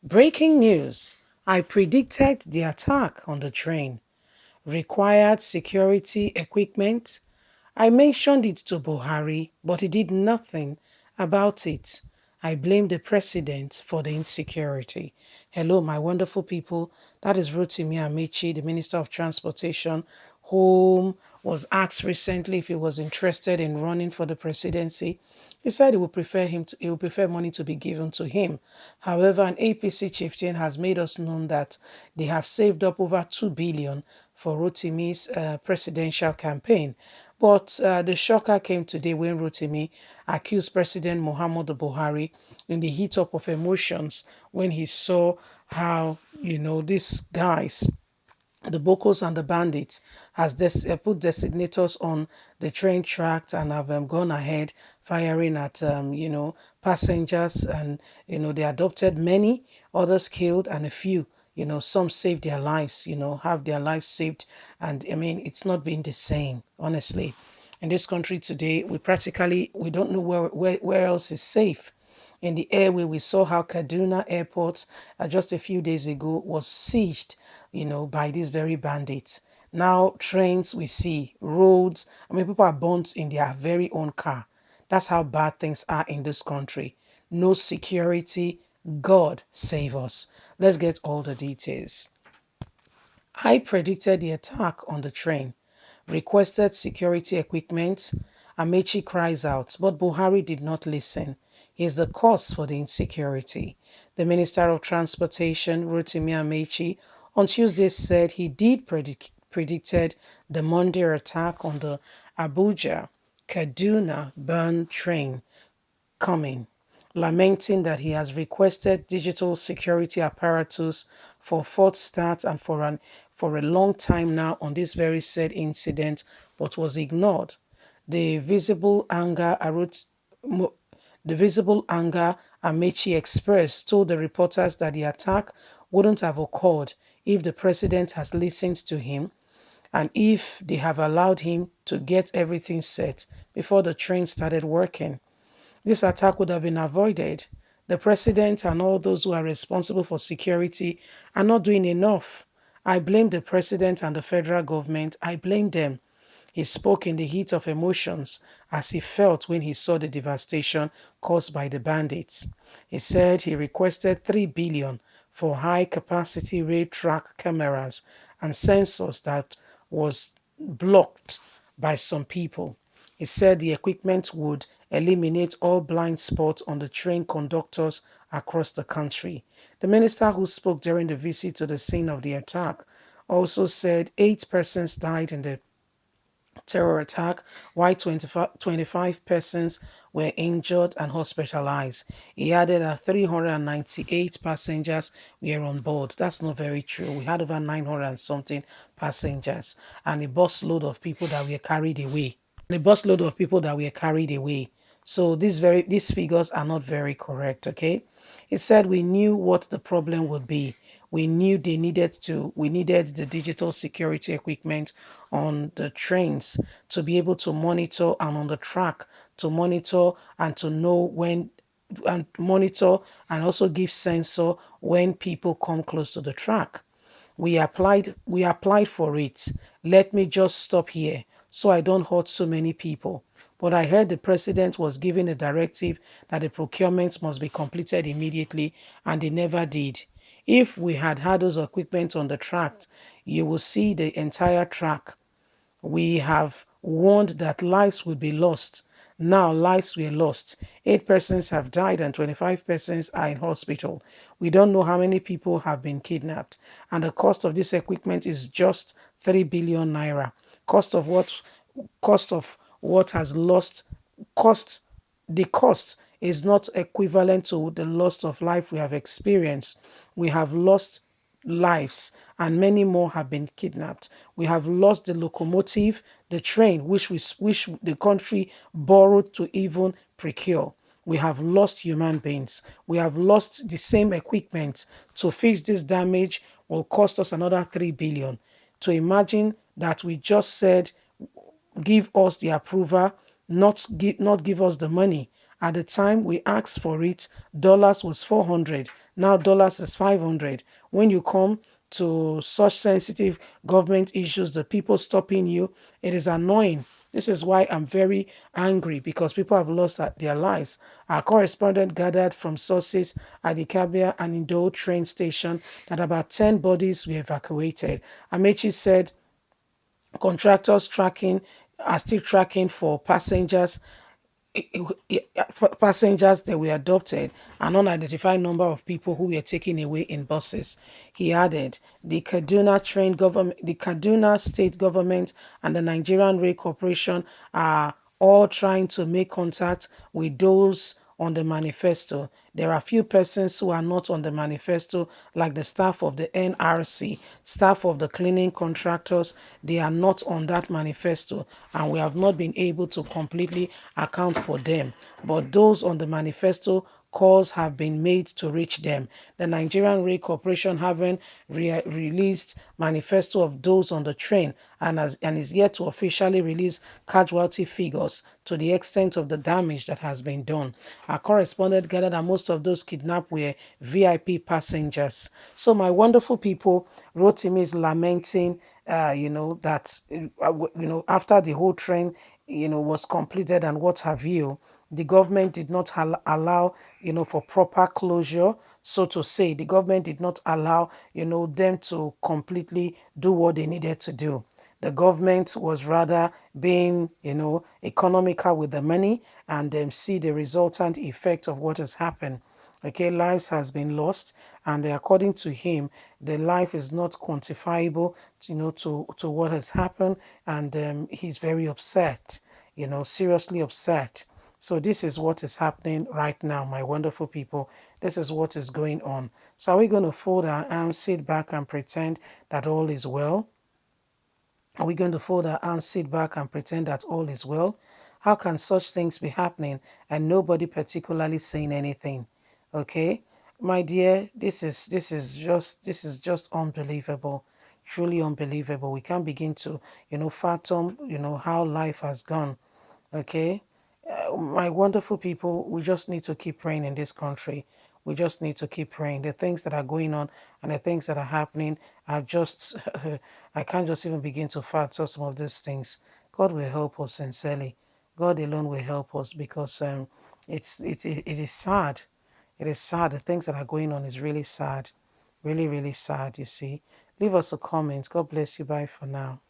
Breaking news. I predicted the attack on the train. Required security equipment. I mentioned it to Buhari, but he did nothing about it. I blame the president for the insecurity. Hello, my wonderful people. That is Rotimi Amaechi, the Minister of Transportation, whom was asked recently if he was interested in running for the presidency. He said he would prefer money to be given to him. However, an APC chieftain has made us known that they have saved up over 2 billion for Rotimi's presidential campaign. But the shocker came today when Rotimi accused President Muhammadu Buhari in the heat up of emotions when he saw how, these guys, the Bokos and the bandits, has put designators on the train track and have gone ahead firing at passengers, and they adopted many, others killed, and a few, some saved their lives, have their lives saved. And I mean, it's not been the same, honestly. In this country today, we don't know where else is safe. In the airway, we saw how Kaduna Airport just a few days ago was sieged, by these very bandits. Now, trains we see, roads, I mean, people are burnt in their very own car. That's how bad things are in this country. No security. God save us. Let's get all the details. I predicted the attack on the train, requested security equipment. Amaechi cries out, but Buhari did not listen. He is the cause for the insecurity. The Minister of Transportation, Rotimi Amaechi, on Tuesday said he did predicted the Monday attack on the Abuja Kaduna burn train coming, lamenting that he has requested digital security apparatus for Fort Start and for a long time now on this very said incident, but was ignored. The visible anger the visible anger Amaechi expressed told the reporters that the attack wouldn't have occurred if the president has listened to him and if they have allowed him to get everything set before the train started working. This attack would have been avoided. The president and all those who are responsible for security are not doing enough. I blame the president and the federal government. I blame them. He spoke in the heat of emotions as he felt when he saw the devastation caused by the bandits. He said he requested 3 billion for high-capacity rail track cameras and sensors that was blocked by some people. He said the equipment would eliminate all blind spots on the train conductors across the country. The minister who spoke during the visit to the scene of the attack also said 8 persons died in the terror attack, while 25 persons were injured and hospitalized. He added that 398 passengers were on board. That's not very true. We had over 900 and something passengers and a busload of people that were carried away. So these figures are not very correct, okay? He said we knew what the problem would be. We knew we needed the digital security equipment on the trains to be able to monitor, and on the track to monitor and to know when and monitor and also give sensor when people come close to the track. We applied for it. Let me just stop here so I don't hurt so many people. But I heard the president was giving a directive that the procurement must be completed immediately, and they never did. If we had had those equipment on the track, you will see the entire track. We have warned that lives would be lost. Now lives were lost. 8 persons have died and 25 persons are in hospital. We don't know how many people have been kidnapped. And the cost of this equipment is just 3 billion naira. Cost of what has lost cost the cost is not equivalent to the loss of life we have experienced. We have lost lives and many more have been kidnapped. We have lost the locomotive, the train, which the country borrowed to even procure. We have lost human beings. We have lost the same equipment. To fix this damage will cost us another 3 billion. To imagine that we just said give us the approval, not give us the money. At the time we asked for it, dollars was 400. Now dollars is 500. When you come to such sensitive government issues, the people stopping you, it is annoying. This is why I'm very angry, because people have lost their lives. Our correspondent gathered from sources at the Kabia and Indo train station that about 10 bodies were evacuated. Amaechi said contractors tracking are still tracking for passengers that were adopted, an unidentified number of people who were taken away in buses. He added, the Kaduna state government and the Nigerian Rail Corporation are all trying to make contact with those on the manifesto. There are few persons who are not on the manifesto, like the staff of the NRC, staff of the cleaning contractors. They are not on that manifesto, and we have not been able to completely account for them. But those on the manifesto, calls have been made to reach them. The Nigerian Rail Corporation haven't released manifesto of those on the train, and is yet to officially release casualty figures to the extent of the damage that has been done. Our correspondent gathered that most of those kidnapped were VIP passengers. So my wonderful people, Rotimi is lamenting, that, after the whole train, was completed and what have you, the government did not allow, for proper closure, so to say. The government did not allow, them to completely do what they needed to do. The government was rather being, economical with the money, and see the resultant effect of what has happened. Okay, lives has been lost, and according to him, the life is not quantifiable, to what has happened, and he's very upset, seriously upset. So this is what is happening right now, my wonderful people. This is what is going on. So are we going to fold our arms, sit back, and pretend that all is well? Are we going to fold our arms, sit back, and pretend that all is well? How can such things be happening and nobody particularly saying anything? Okay, my dear, this is just unbelievable, truly unbelievable. We can't begin to, fathom, how life has gone. Okay, my wonderful people, we just need to keep praying in this country. We just need to keep praying. The things that are going on and the things that are happening are just, I can't just even begin to fathom some of these things. God will help us sincerely. God alone will help us, because it is sad. It is sad. The things that are going on is really sad. Really, really sad, you see. Leave us a comment. God bless you. Bye for now.